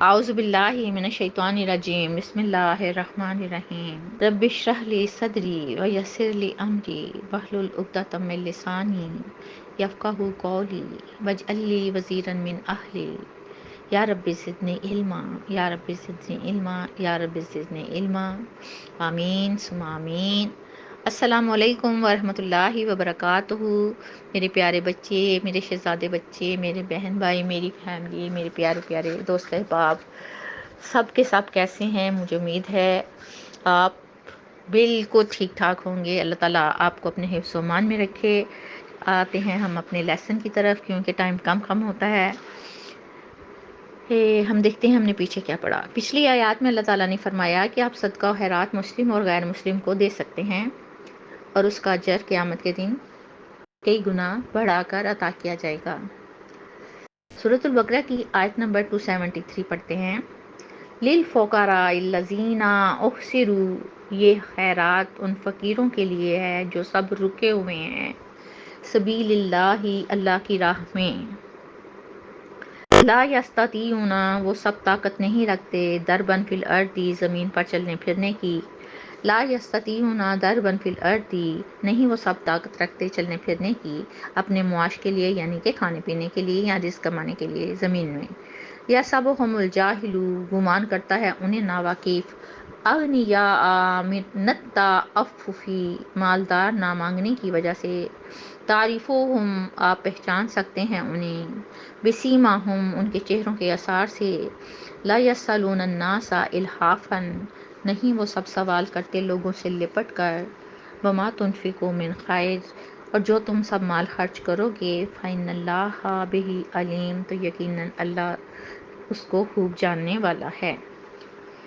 اعوذ باللہ من الشیطان الرجیم بسم اللہ الرحمن الرحیم رب اشرح لی صدری ویسر لی امری واحلل عقدۃ من لسانی یفقہوا قولی واجعل لی وزیرا من اہلی یا رب زدنی علما یا رب زدنی علما یا رب زدنی علما آمین ثم آمین۔ السلام علیکم ورحمۃ اللہ وبرکاتہ۔ میرے پیارے بچے، میرے شہزادے بچے، میرے بہن بھائی، میری فیملی، میرے پیارے پیارے دوست احباب، سب کے سب کیسے ہیں؟ مجھے امید ہے آپ بالکل ٹھیک ٹھاک ہوں گے۔ اللہ تعالیٰ آپ کو اپنے حفظ و امان میں رکھے۔ آتے ہیں ہم اپنے لیسن کی طرف، کیونکہ ٹائم کم ہوتا ہے۔ ہم دیکھتے ہیں ہم نے پیچھے کیا پڑھا۔ پچھلی آیات میں اللہ تعالیٰ نے فرمایا کہ آپ صدقہ و خیرات مسلم اور غیر مسلم کو دے سکتے ہیں، اور اس کا اجر قیامت کے دن کئی گنا بڑھا کر عطا کیا جائے گا۔ سورۃ البقرہ کی آیت نمبر 273 پڑھتے ہیں۔ للفقراء الذین احصروا، یہ خیرات ان فقیروں کے لیے ہے جو سب رکے ہوئے ہیں سبیل اللہ، اللہ کی راہ میں۔ لا یستطیعون، وہ سب طاقت نہیں رکھتے، ضربا فی الارض، زمین پر چلنے پھرنے کی۔ لا یستطیعون ضربا فی الارض، نہیں وہ سب طاقت رکھتے چلنے پھرنے کی اپنے معاش کے لیے، یعنی کہ کھانے پینے کے لیے یا رزق کمانے کے لیے زمین میں۔ یحسبهم الجاہل، گمان کرتا ہے انہیں ناواقف، اغنیاء من التعفف، مالدار نہ مانگنے کی وجہ سے۔ تعریفوہم، آپ پہچان سکتے ہیں انہیں، بسیماہم، ان کے چہروں کے اثار سے۔ لا یسألون الناس الحافا، نہیں وہ سب سوال کرتے لوگوں سے لپٹ کر۔ وما تنفقوا من خیر، اور جو تم سب مال خرچ کرو گے، فإن اللہ بہ علیم، تو یقیناً اللہ اس کو خوب جاننے والا ہے۔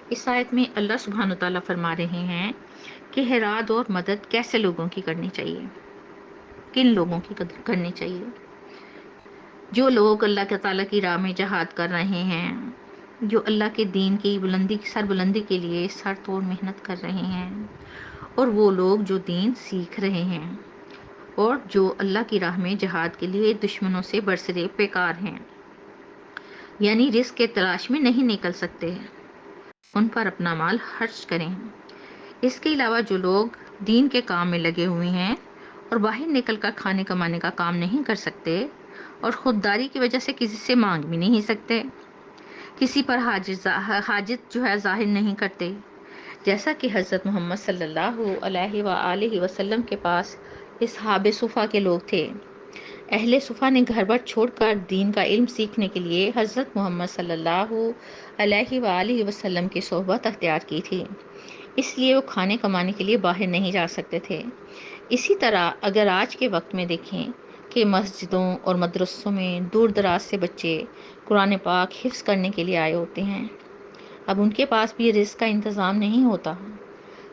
اس آیت میں اللہ سبحانہ وتعالیٰ فرما رہے ہیں کہ خیرات اور مدد کیسے لوگوں کی کرنی چاہیے، کن لوگوں کی کرنی چاہیے؟ جو لوگ اللہ تعالیٰ کی راہ میں جہاد کر رہے ہیں، جو اللہ کے دین کی سربلندی کے لیے سر توڑ محنت کر رہے ہیں، اور وہ لوگ جو دین سیکھ رہے ہیں، اور جو اللہ کی راہ میں جہاد کے لیے دشمنوں سے برسرے پیکار ہیں، یعنی رزق کے تلاش میں نہیں نکل سکتے، ان پر اپنا مال خرچ کریں۔ اس کے علاوہ جو لوگ دین کے کام میں لگے ہوئے ہیں اور باہر نکل کر کھانے کمانے کا کام نہیں کر سکتے، اور خودداری کی وجہ سے کسی سے مانگ بھی نہیں سکتے، کسی پر حاجت جو ہے ظاہر نہیں کرتے، جیسا کہ حضرت محمد صلی اللہ علیہ وآلہ وسلم کے پاس اصحاب صفا کے لوگ تھے۔ اہل صفا نے گھر بار چھوڑ کر دین کا علم سیکھنے کے لیے حضرت محمد صلی اللہ علیہ وآلہ وسلم کی صحبت اختیار کی تھی، اس لیے وہ کھانے کمانے کے لیے باہر نہیں جا سکتے تھے۔ اسی طرح اگر آج کے وقت میں دیکھیں کہ مسجدوں اور مدرسوں میں دور دراز سے بچے قرآن پاک حفظ کرنے کے لیے آئے ہوتے ہیں، اب ان کے پاس بھی رزق کا انتظام نہیں ہوتا،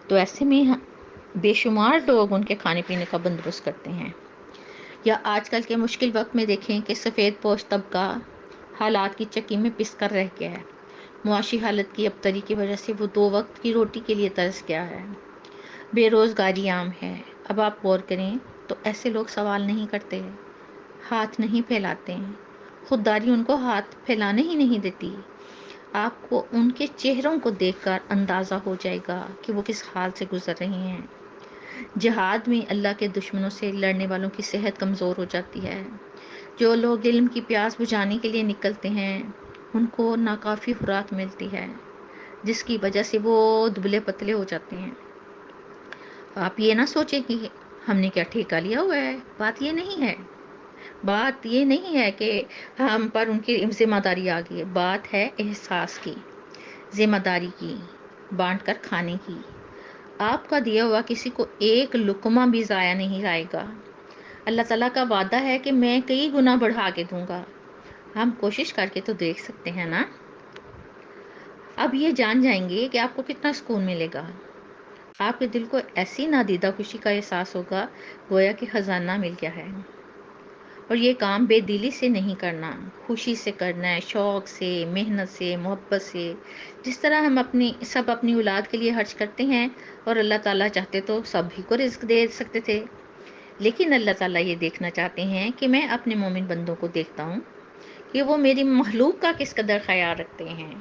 تو ایسے میں بے شمار لوگ ان کے کھانے پینے کا بندوبست کرتے ہیں۔ یا آج کل کے مشکل وقت میں دیکھیں کہ سفید پوش طبقہ حالات کی چکی میں پس کر رہ گیا ہے، معاشی حالت کی ابتری کی وجہ سے وہ 2 وقت کی روٹی کے لیے ترس گیا ہے، بے روزگاری عام ہے۔ اب آپ غور کریں تو ایسے لوگ سوال نہیں کرتے، ہاتھ نہیں پھیلاتے، خودداری ان کو ہاتھ پھیلانے ہی نہیں دیتی۔ آپ کو ان کے چہروں کو دیکھ کر اندازہ ہو جائے گا کہ وہ کس حال سے گزر رہے ہیں۔ جہاد میں اللہ کے دشمنوں سے لڑنے والوں کی صحت کمزور ہو جاتی ہے۔ جو لوگ علم کی پیاس بجھانے کے لیے نکلتے ہیں، ان کو ناکافی خوراک ملتی ہے، جس کی وجہ سے وہ دبلے پتلے ہو جاتے ہیں۔ آپ یہ نہ سوچیں کہ ہم نے کیا ٹھیکہ لیا ہوا ہے، بات یہ نہیں ہے۔ بات یہ نہیں ہے کہ ہم پر ان کی ذمہ داری آ گئی ہے، بات ہے احساس کی، ذمہ داری کی، بانٹ کر کھانے کی۔ آپ کا دیا ہوا کسی کو ایک لقمہ بھی ضائع نہیں جائے گا۔ اللہ تعالیٰ کا وعدہ ہے کہ میں کئی گنا بڑھا کے دوں گا۔ ہم کوشش کر کے تو دیکھ سکتے ہیں نا۔ اب یہ جان جائیں گے کہ آپ کو کتنا سکون ملے گا۔ آپ کے دل کو ایسی نادیدہ خوشی کا احساس ہوگا گویا کہ خزانہ مل گیا ہے۔ اور یہ کام بے دلی سے نہیں کرنا، خوشی سے کرنا ہے، شوق سے، محنت سے، محبت سے، جس طرح ہم اپنی اولاد کے لیے خرچ کرتے ہیں، اور اللہ تعالیٰ چاہتے تو سبھی کو رزق دے سکتے تھے، لیکن اللہ تعالیٰ یہ دیکھنا چاہتے ہیں کہ میں اپنے مومن بندوں کو دیکھتا ہوں کہ وہ میری مخلوق کا کس قدر خیال رکھتے ہیں۔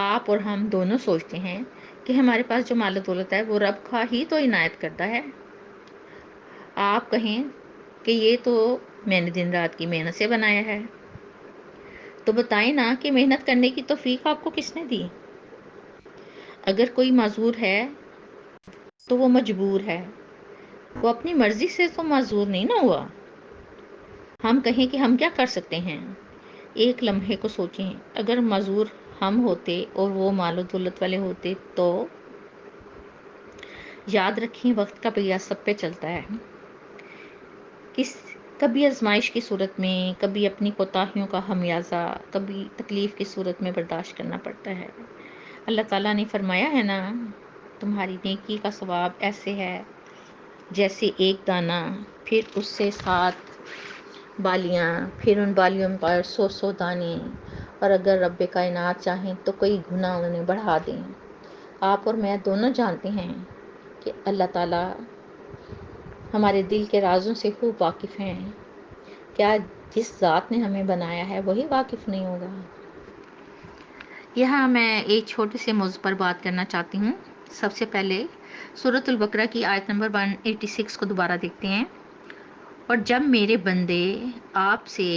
آپ اور ہم دونوں سوچتے ہیں کہ ہمارے پاس جو مال و دولت ہے وہ رب کا ہی تو عنایت کرتا ہے۔ آپ کہیں کہ یہ تو میں نے دن رات کی محنت سے بنایا ہے، تو بتائیں نا کہ محنت کرنے کی توفیق آپ کو کس نے دی؟ اگر کوئی معذور ہے تو وہ مجبور ہے، وہ اپنی مرضی سے تو معذور نہیں نہ ہوا۔ ہم کہیں کہ ہم کیا کر سکتے ہیں؟ ایک لمحے کو سوچیں، اگر معذور ہم ہوتے اور وہ مال و دولت والے ہوتے تو؟ یاد رکھیں وقت کا پہیہ سب پہ چلتا ہے، کبھی آزمائش کی صورت میں، کبھی اپنی کوتاہیوں کا خمیازہ، کبھی تکلیف کی صورت میں برداشت کرنا پڑتا ہے۔ اللہ تعالیٰ نے فرمایا ہے نا، تمہاری نیکی کا ثواب ایسے ہے جیسے ایک دانہ، پھر اس سے 7 بالیاں، پھر ان بالیوں پر 100 دانے، اور اگر رب کائنات چاہیں تو کئی گنا انہیں بڑھا دیں۔ آپ اور میں دونوں جانتے ہیں کہ اللہ تعالیٰ ہمارے دل کے رازوں سے خوب واقف ہیں۔ کیا جس ذات نے ہمیں بنایا ہے وہی واقف نہیں ہوگا؟ یہاں میں ایک چھوٹے سے موضوع پر بات کرنا چاہتی ہوں۔ سب سے پہلے سورۃ البقرہ کی آیت نمبر 186 کو دوبارہ دیکھتے ہیں۔ اور جب میرے بندے آپ سے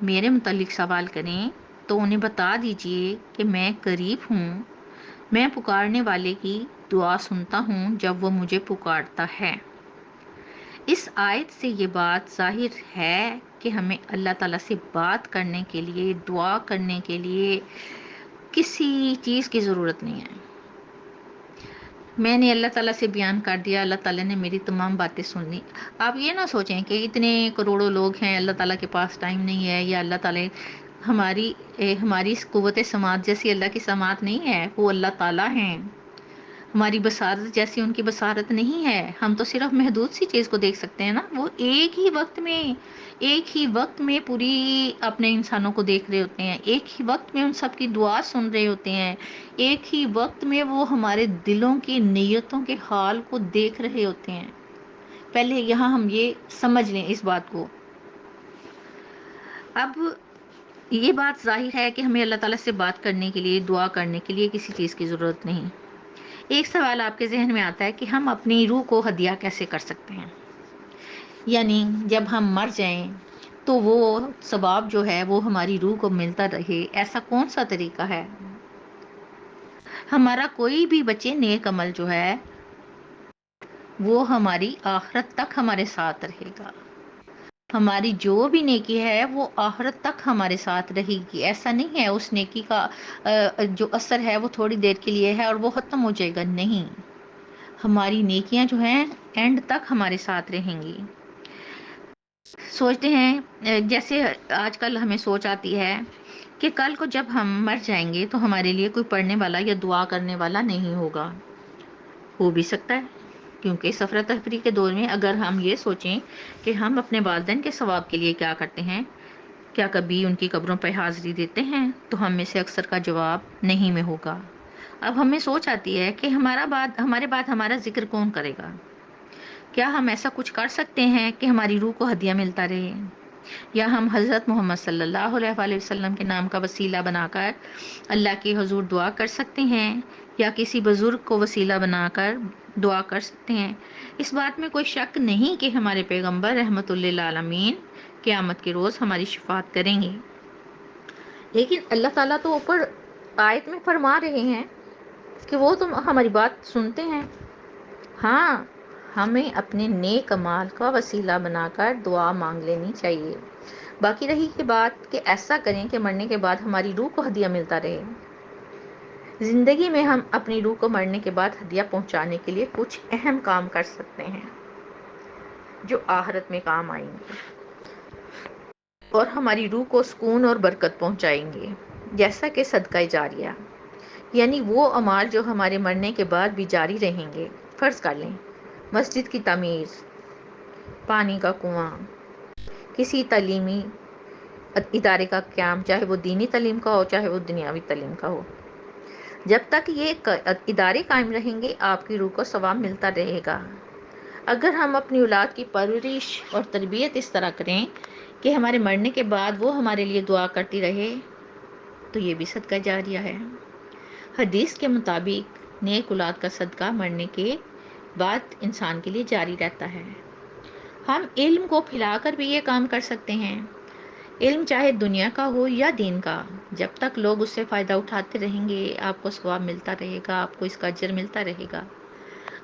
میرے متعلق سوال کریں تو انہیں بتا دیجئے کہ میں قریب ہوں، میں پکارنے والے کی دعا سنتا ہوں جب وہ مجھے پکارتا ہے۔ اس آیت سے یہ بات ظاہر ہے کہ ہمیں اللہ تعالیٰ سے بات کرنے کے لیے، دعا کرنے کے لیے کسی چیز کی ضرورت نہیں ہے۔ میں نے اللہ تعالیٰ سے بیان کر دیا، اللہ تعالیٰ نے میری تمام باتیں سن لی۔ آپ یہ نہ سوچیں کہ اتنے کروڑوں لوگ ہیں، اللہ تعالیٰ کے پاس ٹائم نہیں ہے، یا اللہ تعالیٰ ہماری قوت سماعت جیسی اللہ کی سماعت نہیں ہے۔ وہ اللہ تعالیٰ ہیں، ہماری بصارت جیسی ان کی بصارت نہیں ہے۔ ہم تو صرف محدود سی چیز کو دیکھ سکتے ہیں نا۔ وہ ایک ہی وقت میں پوری اپنے انسانوں کو دیکھ رہے ہوتے ہیں، ایک ہی وقت میں ان سب کی دعا سن رہے ہوتے ہیں، ایک ہی وقت میں وہ ہمارے دلوں کی نیتوں کے حال کو دیکھ رہے ہوتے ہیں۔ پہلے یہاں ہم یہ سمجھ لیں اس بات کو۔ اب یہ بات ظاہر ہے کہ ہمیں اللہ تعالیٰ سے بات کرنے کے لیے، دعا کرنے کے لیے کسی چیز کی ضرورت نہیں۔ ایک سوال آپ کے ذہن میں آتا ہے کہ ہم اپنی روح کو ہدیہ کیسے کر سکتے ہیں؟ یعنی جب ہم مر جائیں تو وہ ثواب جو ہے وہ ہماری روح کو ملتا رہے، ایسا کون سا طریقہ ہے؟ ہمارا کوئی بھی بچے نیک عمل جو ہے وہ ہماری آخرت تک ہمارے ساتھ رہے گا۔ ہماری جو بھی نیکی ہے وہ آخرت تک ہمارے ساتھ رہے گی۔ ایسا نہیں ہے اس نیکی کا جو اثر ہے وہ تھوڑی دیر کے لیے ہے اور وہ ختم ہو جائے گا، نہیں۔ ہماری نیکیاں جو ہیں اینڈ تک ہمارے ساتھ رہیں گی۔ سوچتے ہیں جیسے آج کل ہمیں سوچ آتی ہے کہ کل کو جب ہم مر جائیں گے تو ہمارے لیے کوئی پڑھنے والا یا دعا کرنے والا نہیں ہوگا۔ ہو بھی سکتا ہے، کیونکہ سفر تفریح کے دور میں اگر ہم یہ سوچیں کہ ہم اپنے والدین کے ثواب کے لیے کیا کرتے ہیں، کیا کبھی ان کی قبروں پہ حاضری دیتے ہیں، تو ہم میں سے اکثر کا جواب نہیں میں ہوگا۔ اب ہمیں سوچ آتی ہے کہ ہمارے بعد ہمارا ذکر کون کرے گا؟ کیا ہم ایسا کچھ کر سکتے ہیں کہ ہماری روح کو ہدیہ ملتا رہے؟ یا ہم حضرت محمد صلی اللہ علیہ وآلہ وسلم کے نام کا وسیلہ بنا کر اللہ کے حضور دعا کر سکتے ہیں، یا کسی بزرگ کو وسیلہ بنا کر دعا کر سکتے ہیں؟ اس بات میں کوئی شک نہیں کہ ہمارے پیغمبر رحمت للعالمین قیامت کے روز ہماری شفاعت کریں گے۔ لیکن اللہ تعالیٰ تو اوپر آیت میں فرما رہے ہیں کہ وہ تو ہماری بات سنتے ہیں۔ ہاں، ہمیں اپنے نیک اعمال کا وسیلہ بنا کر دعا مانگ لینی چاہیے۔ باقی رہی کہ بات کہ ایسا کریں کہ مرنے کے بعد ہماری روح کو ہدیہ ملتا رہے۔ زندگی میں ہم اپنی روح کو مرنے کے بعد ہدیہ پہنچانے کے لیے کچھ اہم کام کر سکتے ہیں جو آخرت میں کام آئیں گے اور ہماری روح کو سکون اور برکت پہنچائیں گے، جیسا کہ صدقہ جاریہ، یعنی وہ اعمال جو ہمارے مرنے کے بعد بھی جاری رہیں گے۔ فرض کر لیں مسجد کی تعمیر، پانی کا کنواں، کسی تعلیمی ادارے کا قیام، چاہے وہ دینی تعلیم کا ہو چاہے وہ دنیاوی تعلیم کا ہو۔ جب تک یہ ادارے قائم رہیں گے آپ کی روح کو ثواب ملتا رہے گا۔ اگر ہم اپنی اولاد کی پرورش اور تربیت اس طرح کریں کہ ہمارے مرنے کے بعد وہ ہمارے لیے دعا کرتی رہے، تو یہ بھی صدقہ جاریہ ہے۔ حدیث کے مطابق نیک اولاد کا صدقہ مرنے کے بعد انسان کے لیے جاری رہتا ہے۔ ہم علم کو پھیلا کر بھی یہ کام کر سکتے ہیں۔ علم چاہے دنیا کا ہو یا دین کا، جب تک لوگ اس سے فائدہ اٹھاتے رہیں گے، آپ کو ثواب ملتا رہے گا، آپ کو اس کا اجر ملتا رہے گا۔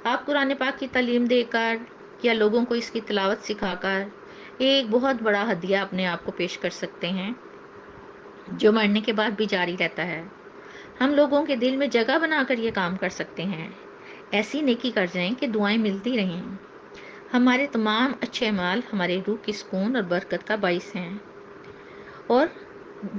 آپ قرآن پاک کی تعلیم دے کر یا لوگوں کو اس کی تلاوت سکھا کر ایک بہت بڑا ہدیہ اپنے آپ کو پیش کر سکتے ہیں، جو مرنے کے بعد بھی جاری رہتا ہے۔ ہم لوگوں کے دل میں جگہ بنا کر یہ کام کر سکتے ہیں۔ ایسی نیکی کر جائیں کہ دعائیں ملتی رہیں۔ ہمارے تمام اچھے اعمال ہمارے روح کی سکون اور برکت کا باعث ہیں، اور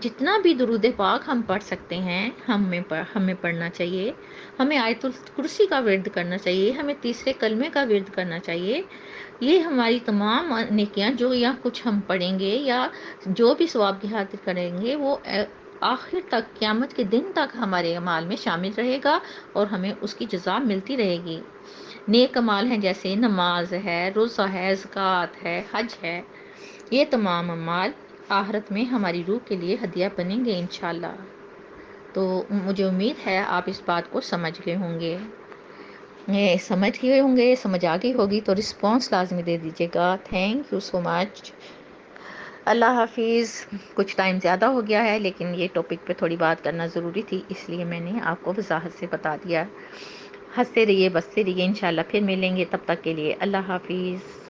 جتنا بھی درود پاک ہم پڑھ سکتے ہیں ہمیں پڑھنا چاہیے۔ ہمیں آیت الکرسی کا ورد کرنا چاہیے، ہمیں تیسرے کلمے کا ورد کرنا چاہیے۔ یہ ہماری تمام نیکیاں جو یا کچھ ہم پڑھیں گے یا جو بھی ثواب کی خاطر کریں گے، وہ آخر تک، قیامت کے دن تک ہمارے اعمال میں شامل رہے گا اور ہمیں اس کی جزا ملتی رہے گی۔ نیک اعمال ہیں جیسے نماز ہے، روزہ ہے، زکوٰۃ ہے، حج ہے، یہ تمام اعمال آخرت میں ہماری روح کے لیے ہدیہ بنیں گے انشاءاللہ۔ تو مجھے امید ہے آپ اس بات کو سمجھ گئے ہوں گے، سمجھ آ گئی ہوگی، تو رسپانس لازمی دے دیجیے گا۔ تھینک یو سو مچ۔ اللہ حافظ۔ کچھ ٹائم زیادہ ہو گیا ہے، لیکن یہ ٹاپک پہ تھوڑی بات کرنا ضروری تھی، اس لیے میں نے آپ کو وضاحت سے بتا دیا۔ ہنستے رہیے، بستے رہیے، انشاءاللہ پھر ملیں گے، تب تک کے لیے اللہ حافظ۔